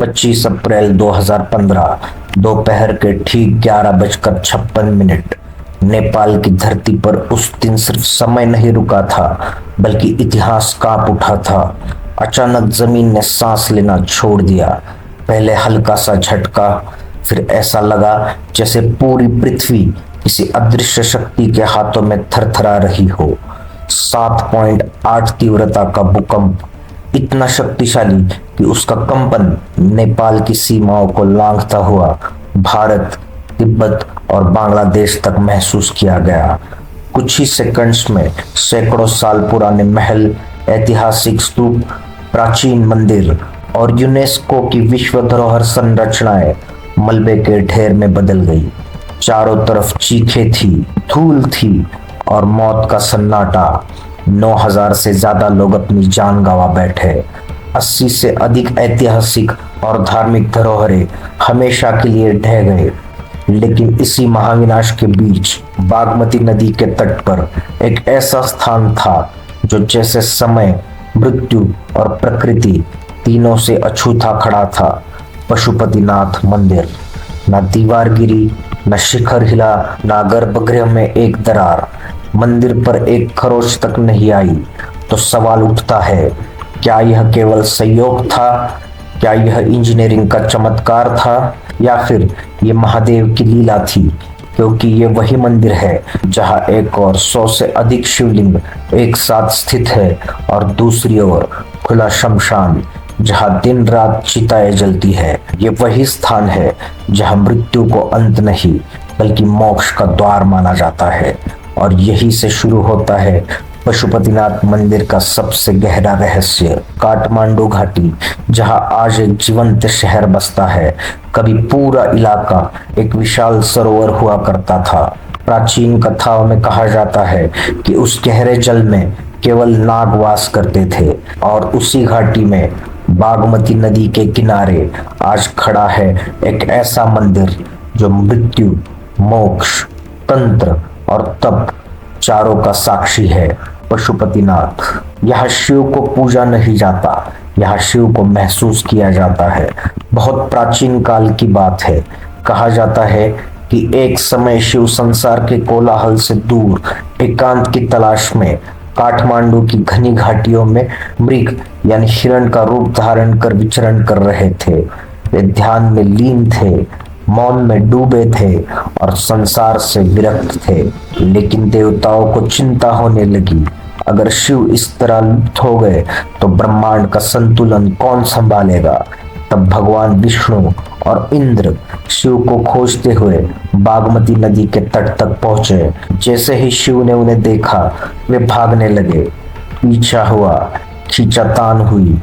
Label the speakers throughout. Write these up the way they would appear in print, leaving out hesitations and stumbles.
Speaker 1: 25 अप्रैल 2015 दोपहर के ठीक 11:56 नेपाल की धरती पर उस दिन सिर्फ समय नहीं रुका था, बल्कि इतिहास कांप उठा था। अचानक जमीन ने सांस लेना छोड़ दिया। पहले हल्का सा झटका, फिर ऐसा लगा जैसे पूरी पृथ्वी किसी अदृश्य शक्ति के हाथों में थरथरा रही हो। 7.8 तीव्रता का भूकंप, इतना शक्तिशाली कि उसका कंपन नेपाल की सीमाओं को लांघता हुआ भारत, तिब्बत और बांग्लादेश तक महसूस किया गया। कुछ ही सेकंड्स में सैकड़ों साल पुराने महल, ऐतिहासिक स्तूप, प्राचीन मंदिर और यूनेस्को की विश्व धरोहर संरचनाएं मलबे के ढेर में बदल गई। चारों तरफ चीखें थी, धूल थी और मौत का सन्नाटा। 9,000 से ज्यादा लोग अपनी जान गंवा बैठे। 80 से अधिक ऐतिहासिक और धार्मिक धरोहरें हमेशा के लिए ढह गए। लेकिन इसी महाविनाश के बीच बागमती नदी के तट पर एक ऐसा स्थान था जो जैसे समय, मृत्यु और प्रकृति तीनों से अछूता खड़ा था। पशुपतिनाथ मंदिर। न दीवार गिरी, न शिखर हिला, न गर्भगृह में एक दरार, मंदिर पर एक खरोच तक नहीं आई। तो सवाल उठता है, क्या यह केवल संयोग था? क्या यह इंजीनियरिंग का चमत्कार था, या फिर ये महादेव की लीला थी? क्योंकि ये वही मंदिर है जहां एक और 100 से अधिक शिवलिंग एक साथ स्थित है और दूसरी ओर खुला शमशान जहां दिन रात चिताएं जलती है। ये वही स्थान है जहां मृत्यु को अंत नहीं, बल्कि मोक्ष का द्वार माना जाता है। और यही से शुरू होता है पशुपतिनाथ मंदिर का सबसे गहरा रहस्य। काठमांडू घाटी, जहां आज एक जीवंत शहर बसता है, कभी पूरा इलाका एक विशाल सरोवर हुआ करता था। प्राचीन कथाओं में कहा जाता है कि उस गहरे जल में केवल नाग वास करते थे। और उसी घाटी में बागमती नदी के किनारे आज खड़ा है एक ऐसा मंदिर जो मृत्यु, मोक्ष, तंत्र और तप चारों का साक्षी है। पशुपतिनाथ। यहाँ शिव को पूजा नहीं जाता, यहाँ शिव को महसूस किया जाता है। बहुत प्राचीन काल की बात है। कहा जाता है कि एक समय शिव संसार के कोलाहल से दूर एकांत की तलाश में काठमांडू की घनी घाटियों में मृग यानी हिरण का रूप धारण कर विचरण कर रहे थे। वे ध्यान में लीन थे, मौन में डूबे थे और संसार से विरक्त थे। लेकिन देवताओं को चिंता होने लगी, अगर शिव इस तरह लुप्त हो गए तो ब्रह्मांड का संतुलन कौन संभालेगा। तब भगवान विष्णु और इंद्र शिव को खोजते हुए बागमती नदी के तट तक पहुंचे। जैसे ही शिव ने उन्हें देखा, वे भागने लगे। पीछा हुआ, खींचातान हुई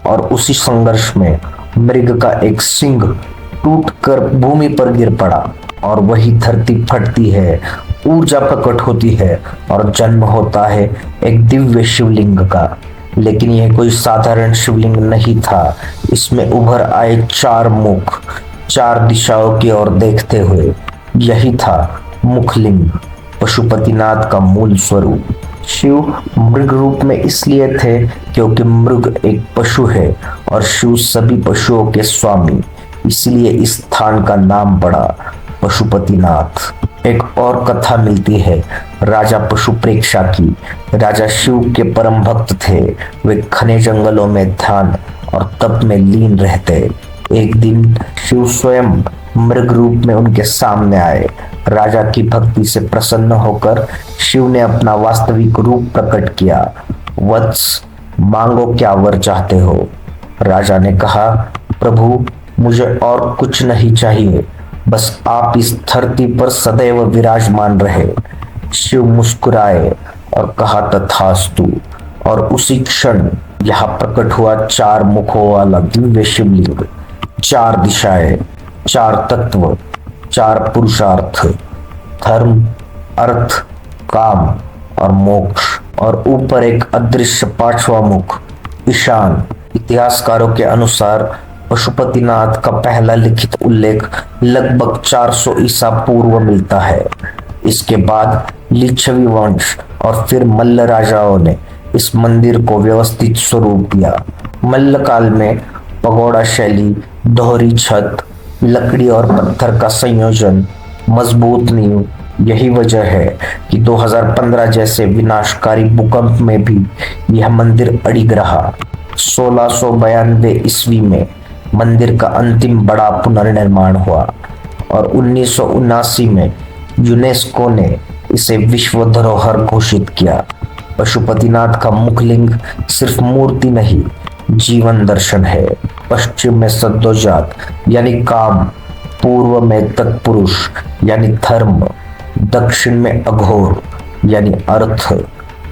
Speaker 1: और उसी संघर्ष में मृग का एक सिंह टूटकर भूमि पर गिर पड़ा और वही धरती फटती है, ऊर्जा प्रकट होती है और जन्म होता है एक दिव्य शिवलिंग का। लेकिन यह कोई साधारण शिवलिंग नहीं था। इसमें उभर आए 4 मुख, 4 दिशाओं की ओर देखते हुए। यही था मुखलिंग, पशुपतिनाथ का मूल स्वरूप। शिव मृग रूप में इसलिए थे क्योंकि मृग एक पशु है और शिव सभी पशुओं के स्वामी, इसलिए इस स्थान का नाम पड़ा पशुपतिनाथ। एक और कथा मिलती है राजा पशुप्रेक्षा की। राजा शिव के परम भक्त थे। वे घने जंगलों में ध्यान और तप में लीन रहते। एक दिन शिव स्वयं मृग रूप में उनके सामने आए। राजा की भक्ति से प्रसन्न होकर शिव ने अपना वास्तविक रूप प्रकट किया। वत्स, मांगो क्या वर चाहते हो। राजा ने कहा, प्रभु मुझे और कुछ नहीं चाहिए, बस आप इस धरती पर सदैव विराजमान रहे। शिव मुस्कुराए और कहा, तथास्तु। और उसी क्षण यहाँ प्रकट हुआ 4 मुखों वाला दिव्य शिवलिंग, 4 दिशाएं, 4 तत्व, 4 पुरुषार्थ, धर्म, अर्थ, काम और मोक्ष। और ऊपर एक अदृश्य 5वां मुख, ईशान। इतिहासकारों के अनुसार पशुपतिनाथ का पहला लिखित उल्लेख लगभग 400 ईसा पूर्व मिलता है। इसके बाद लिच्छवी वंश और फिर मल्ल राजाओं ने इस मंदिर को व्यवस्थित स्वरूप दिया। मल्ल काल में पगोड़ा शैली दोहरी छत, लकड़ी और पत्थर का संयोजन, मजबूत नींव। यही वजह है कि 2015 जैसे विनाशकारी भूकंप में भी यह मंदिर अडिग रहा। 1692 ईस्वी में मंदिर का अंतिम बड़ा पुनर्निर्माण हुआ और 1979 में यूनेस्को ने इसे विश्व धरोहर घोषित किया। पशुपतिनाथ का मुखलिंग सिर्फ मूर्ति नहीं, जीवन दर्शन है। पश्चिम में सद्योजात यानी काम, पूर्व में तत्पुरुष यानी धर्म, दक्षिण में अघोर यानी अर्थ,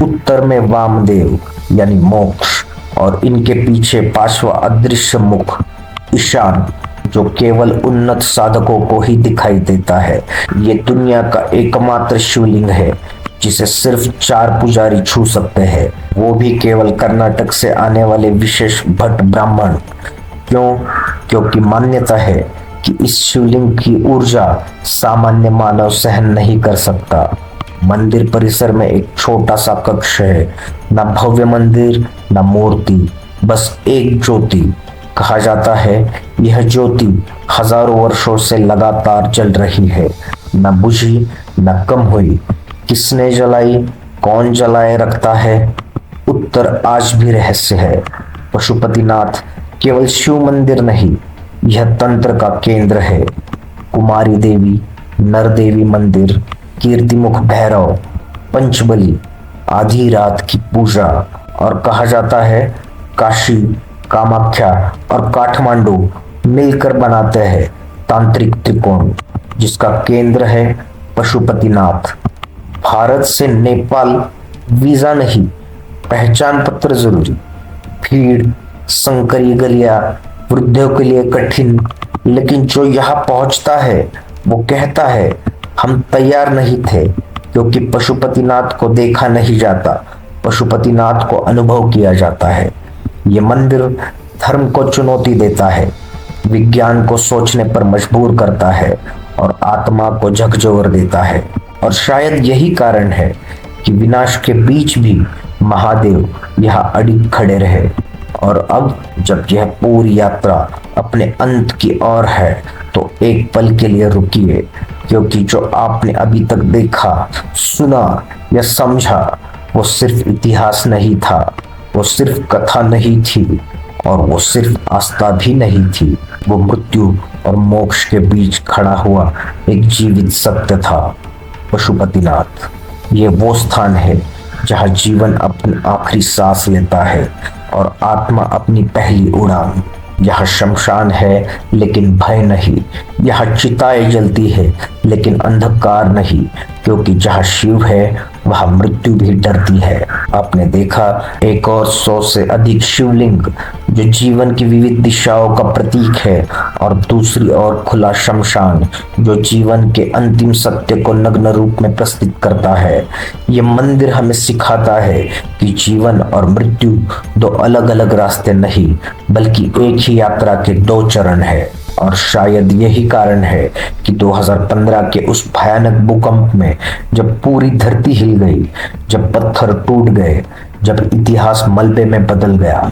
Speaker 1: उत्तर में वामदेव यानी मोक्ष और इनके पीछे पांचवा अदृश्य मुख ईशान, जो केवल उन्नत साधकों को ही दिखाई देता है। ये दुनिया का एकमात्र शिवलिंग है जिसे सिर्फ 4 पुजारी छू सकते हैं, वो भी केवल कर्नाटक से आने वाले विशेष भट्ट ब्राह्मण। क्यों? क्योंकि मान्यता है कि इस शिवलिंग की ऊर्जा सामान्य मानव सहन नहीं कर सकता। मंदिर परिसर में एक छोटा सा कक्ष है, ना भव्य मंदिर ना मूर्ति, बस एक ज्योति। कहा जाता है यह ज्योति हजारों वर्षों से लगातार जल रही है, न बुझी न कम हुई। किसने जलाई, कौन जलाए रखता है, उत्तर आज भी रहस्य है। पशुपतिनाथ केवल शिव मंदिर नहीं, यह तंत्र का केंद्र है। कुमारी देवी, नरदेवी मंदिर, कीर्तिमुख भैरव, पंचबली, आधी रात की पूजा और कहा जाता है काशी, कामाख्या और काठमांडू मिलकर बनाते हैं तांत्रिक त्रिकोण, जिसका केंद्र है पशुपतिनाथ। भारत से नेपाल वीजा नहीं, पहचान पत्र जरूरी। भीड़, संकरी गलियां, वृद्धों के लिए कठिन, लेकिन जो यहाँ पहुंचता है वो कहता है हम तैयार नहीं थे, क्योंकि पशुपतिनाथ को देखा नहीं जाता, पशुपतिनाथ को अनुभव किया जाता है। ये मंदिर धर्म को चुनौती देता है, विज्ञान को सोचने पर मजबूर करता है और आत्मा को झकझोर देता है। और शायद यही कारण है कि विनाश के बीच भी महादेव यहाँ अडिग खड़े रहे। और अब जब यह पूरी यात्रा अपने अंत की ओर है तो एक पल के लिए रुकिए, क्योंकि जो आपने अभी तक देखा, सुना या समझा वो सिर्फ इतिहास नहीं था, वो सिर्फ कथा नहीं थी और वो सिर्फ आस्था भी नहीं थी। वो मृत्यु और मोक्ष के बीच खड़ा हुआ एक जीवित सत्य था। पशुपतिनाथ ये वो स्थान है जहाँ जीवन अपनी आखिरी सांस लेता है और आत्मा अपनी पहली उड़ान। यहाँ शमशान है लेकिन भय नहीं, यहाँ चिताएं जलती है लेकिन अंधकार नहीं, क्योंकि जहाँ शिव है वहाँ मृत्यु भी डरती है। आपने देखा एक और 100 से अधिक शिवलिंग जो जीवन की विविध दिशाओं का प्रतीक है, और दूसरी ओर खुला शमशान जो जीवन के अंतिम सत्य को नग्न रूप में प्रस्तुत करता है। ये मंदिर हमें सिखाता है कि जीवन और मृत्यु दो अलग अलग रास्ते नहीं, बल्कि एक ही यात्रा के 2 चरण है। और शायद यही कारण है कि 2015 के उस भयानक भूकंप में जब पूरी धरती हिल गई, जब पत्थर टूट गए, जब इतिहास मलबे में बदल गया,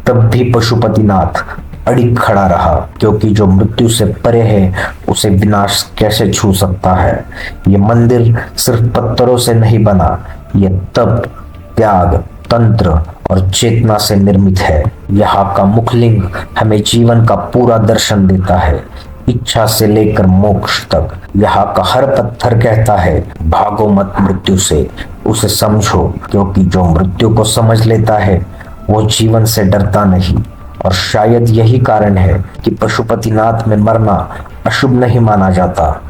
Speaker 1: तब भी पशुपतिनाथ अडिग खड़ा रहा, क्योंकि जो मृत्यु से परे है उसे विनाश कैसे छू सकता है। ये मंदिर सिर्फ पत्थरों से नहीं बना, ये तप, त्याग, तंत्र और चेतना से निर्मित है। यहाँ का मुखलिंग हमें जीवन का पूरा दर्शन देता है, इच्छा से लेकर मोक्ष तक। यहाँ का हर पत्थर कहता है भागो मत मृत्यु से, उसे समझो, क्योंकि जो मृत्यु को समझ लेता है वो जीवन से डरता नहीं। और शायद यही कारण है कि पशुपतिनाथ में मरना अशुभ नहीं माना जाता।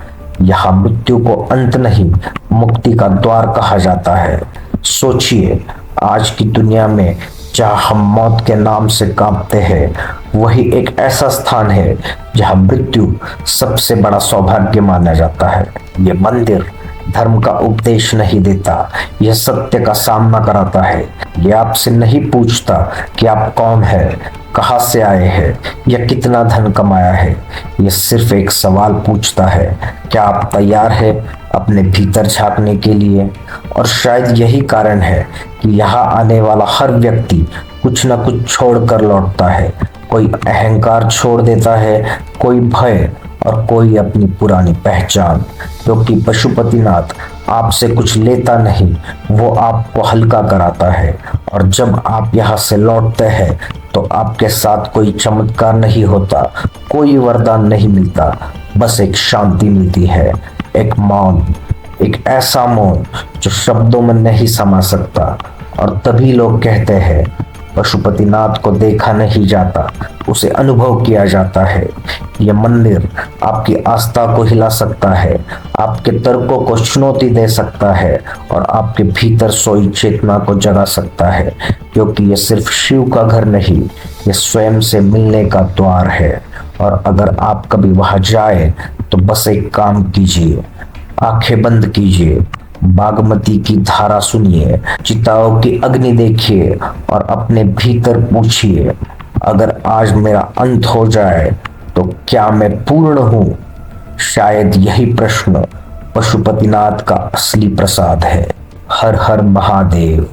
Speaker 1: यहाँ मृत्यु को अंत नहीं, मुक्ति का द्वार कहा जाता है। सोचिए, आज की दुनिया में जहाँ हम मौत के नाम से कांपते हैं, वही एक ऐसा स्थान है जहाँ मृत्यु सबसे बड़ा सौभाग्य माना जाता है। ये मंदिर धर्म का उपदेश नहीं देता, यह सत्य का सामना कराता है। यह आपसे नहीं पूछता कि आप कौन है, कहाँ से आए हैं या कितना धन कमाया है। यह सिर्फ एक सवाल पूछता है, क्या आप तैयार है अपने भीतर झांकने के लिए। और शायद यही कारण है कि यहाँ आने वाला हर व्यक्ति कुछ न कुछ छोड़ कर लौटता है। कोई अहंकार छोड़ देता है, कोई भय और कोई अपनी पुरानी पहचान। क्योंकि पशुपतिनाथ आपसे कुछ लेता नहीं, वो आपको हल्का कराता है। और जब आप यहाँ से लौटते हैं तो आपके साथ कोई चमत्कार नहीं होता, कोई वरदान नहीं मिलता, बस एक शांति मिलती है, एक मौन, एक ऐसा मौन जो शब्दों में नहीं समा सकता। और तभी लोग कहते हैं पशुपतिनाथ को देखा नहीं जाता, उसे अनुभव किया जाता है। यह मंदिर आपकी आस्था को हिला सकता है, आपके तर्कों को चुनौती दे सकता है और आपके भीतर सोई चेतना को जगा सकता है। क्योंकि यह सिर्फ शिव का घर नहीं, यह स्वयं से मिलने का द्वार है। और अगर आप कभी वहां जाए तो बस एक काम कीजिए, आंखें बंद कीजिए, बागमती की धारा सुनिए, चिताओं की अग्नि देखिए और अपने भीतर पूछिए, अगर आज मेरा अंत हो जाए तो क्या मैं पूर्ण हूं? शायद यही प्रश्न पशुपतिनाथ का असली प्रसाद है। हर हर महादेव।